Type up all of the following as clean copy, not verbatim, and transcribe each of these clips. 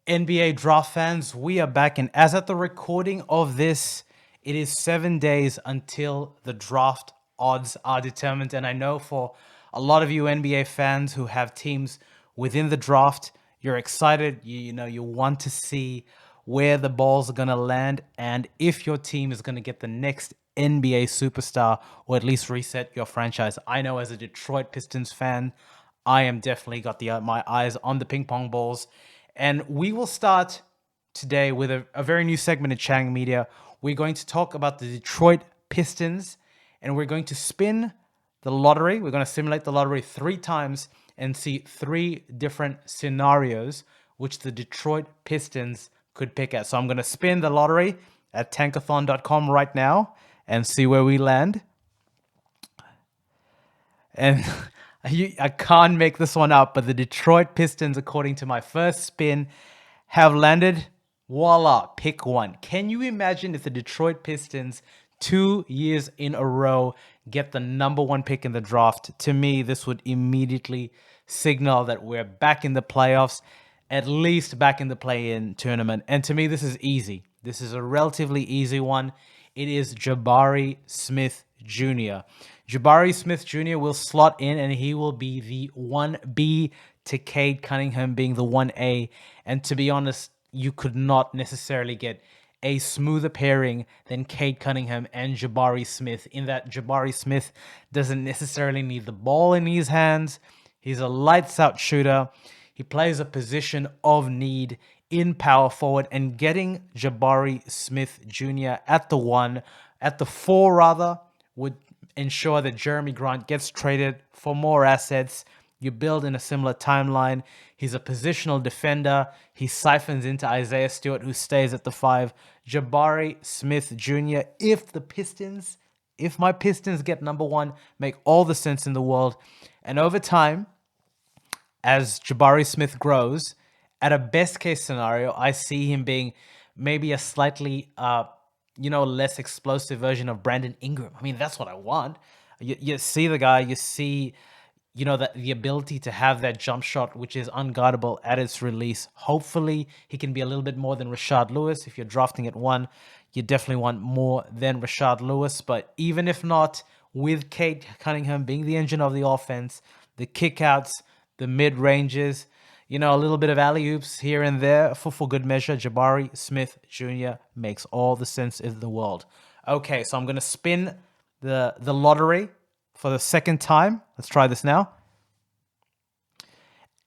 NBA Draft fans, we are back, and as at the recording of this, it is 7 days until the draft odds are determined. And I know for a lot of you NBA fans who have teams within the draft, you're excited. You want to see where the balls are going to land and if your team is going to get the next NBA superstar or at least reset your franchise. I know as a Detroit Pistons fan, I am definitely got my eyes on the ping pong balls. And we will start today with a very new segment at Chang Media. We're going to talk about the Detroit Pistons and we're going to spin the lottery. We're going to simulate the lottery 3 times and see 3 different scenarios which the Detroit Pistons could pick at. So I'm going to spin the lottery at tankathon.com right now and see where we land. And I can't make this one up, but the Detroit Pistons, according to my first spin, have landed, voila, pick 1. Can you imagine if the Detroit Pistons 2 years in a row get the number 1 pick in the draft? To me, this would immediately signal that we're back in the playoffs, at least back in the play-in tournament. And to me, this is easy. This is a relatively easy one. It is Jabari Smith Jr. Jabari Smith Jr. will slot in and he will be the 1B to Cade Cunningham being the 1A. And to be honest, you could not necessarily get a smoother pairing than Cade Cunningham and Jabari Smith, in that Jabari Smith doesn't necessarily need the ball in his hands. He's a lights out shooter. He plays a position of need in power forward, and getting Jabari Smith Jr. at the 4 rather, would ensure that Jeremy Grant gets traded for more assets. You build in a similar timeline. He's a positional defender. He siphons into Isaiah Stewart, who stays at the 5. Jabari Smith Jr., if my Pistons get number 1, make all the sense in the world. And over time, as Jabari Smith grows, at a best case scenario, I see him being maybe a slightly less explosive version of Brandon Ingram. I mean, that's what I want. You see the guy, you see, that the ability to have that jump shot, which is unguardable at its release. Hopefully, he can be a little bit more than Rashard Lewis. If you're drafting at 1, you definitely want more than Rashard Lewis. But even if not, with Cade Cunningham being the engine of the offense, the kickouts, the mid-ranges, a little bit of alley-oops here and there for good measure, Jabari Smith Jr. makes all the sense in the world. Okay, so I'm going to spin the lottery for the second time. Let's try this now.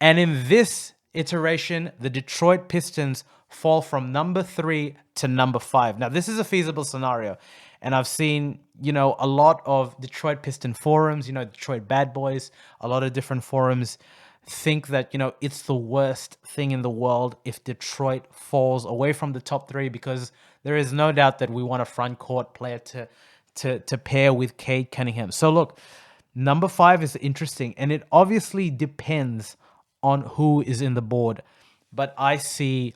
And in this iteration, the Detroit Pistons fall from number 3 to number 5. Now, this is a feasible scenario. And I've seen, a lot of Detroit Piston forums, Detroit Bad Boys, a lot of different forums think that, it's the worst thing in the world if Detroit falls away from the top 3, because there is no doubt that we want a front court player to pair with Cade Cunningham. So look, number 5 is interesting, and it obviously depends on who is in the board. But I see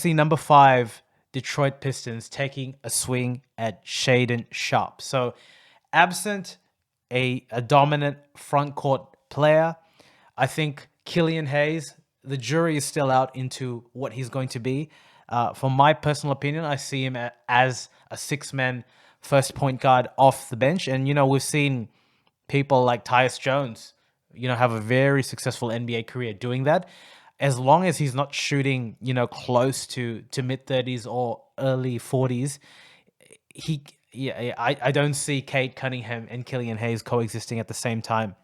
number 5, Detroit Pistons, taking a swing at Shaedon Sharpe. So absent a dominant front court player, I think Killian Hayes, the jury is still out into what he's going to be. For my personal opinion, I see him as a 6-man first point guard off the bench. And, we've seen people like Tyus Jones, have a very successful NBA career doing that. As long as he's not shooting, close to mid-30s or early 40s, I don't see Cade Cunningham and Killian Hayes coexisting at the same time.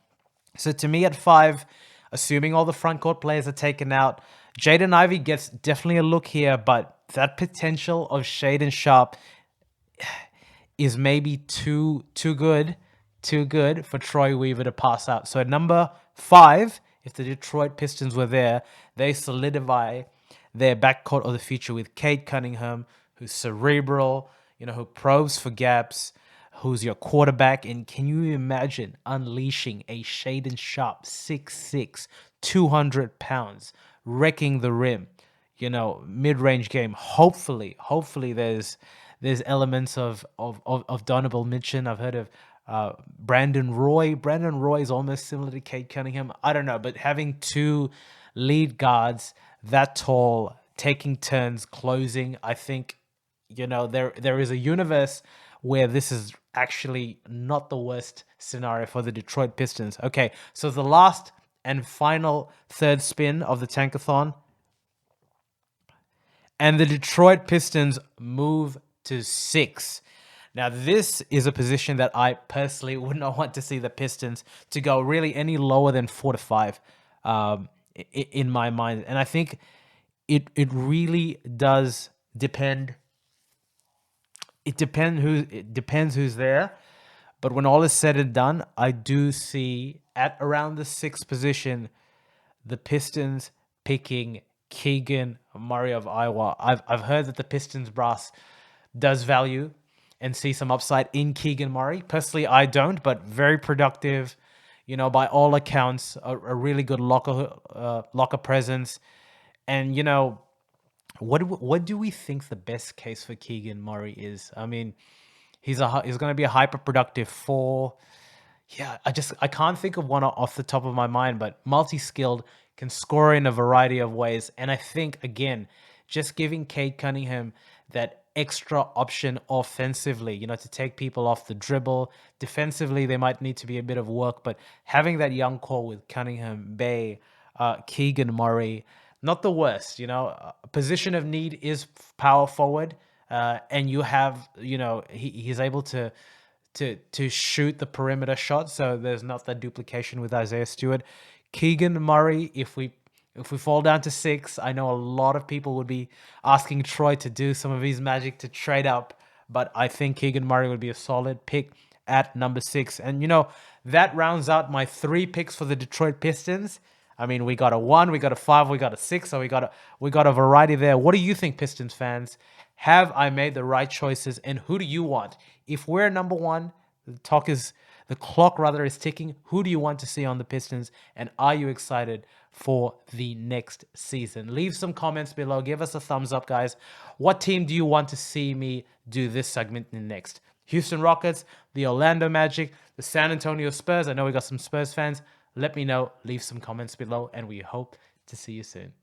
So to me at 5, assuming all the front court players are taken out, Jaden Ivey gets definitely a look here, but that potential of Shaedon Sharpe is maybe too good for Troy Weaver to pass out. So at number 5, if the Detroit Pistons were there, they solidify their backcourt of the future with Cade Cunningham, who's cerebral, who probes for gaps, who's your quarterback. And can you imagine unleashing a Shaedon Sharpe, 6'6", 200 pounds, wrecking the rim, mid-range game. Hopefully there's elements of Donovan Mitchell. I've heard of Brandon Roy. Brandon Roy is almost similar to Cade Cunningham. I don't know, but having 2 lead guards that tall, taking turns closing. I think, there is a universe where this is actually not the worst scenario for the Detroit Pistons. Okay, so the last and final third spin of the tankathon, and the Detroit Pistons move to 6. Now, this is a position that I personally would not want to see the Pistons to go really any lower than 4 to 5, in my mind. And I think it really does depend. It depends who's there. But when all is said and done, I do see at around the 6th position the Pistons picking Keegan Murray of Iowa. I've heard that the Pistons brass does value and see some upside in Keegan Murray. Personally, I don't, but very productive. By all accounts, a really good locker presence, and what do we think the best case for Keegan Murray is? I mean, he's going to be a hyper productive four. Yeah, I can't think of one off the top of my mind, but multi-skilled, can score in a variety of ways. And I think, again, just giving Cade Cunningham that extra option offensively, to take people off the dribble. Defensively, they might need to be a bit of work, but having that young core with Cunningham, Bay, Keegan Murray, not the worst. A position of need is power forward, and you have, he's able to shoot the perimeter shot, so there's not that duplication with Isaiah Stewart. Keegan Murray, if we fall down to 6, I know a lot of people would be asking Troy to do some of his magic to trade up, but I think Keegan Murray would be a solid pick at number 6. And that rounds out my 3 picks for the Detroit Pistons. I mean, we got a 1, we got a 5, we got a 6, so we got a variety there. What do you think, Pistons fans? Have I made the right choices, and who do you want? If we're number 1, the clock rather is ticking. Who do you want to see on the Pistons, and are you excited for the next season? Leave some comments below. Give us a thumbs up, guys. What team do you want to see me do this segment in next? Houston Rockets, the Orlando Magic, the San Antonio Spurs. I know we got some Spurs fans. Let me know. Leave some comments below, and we hope to see you soon.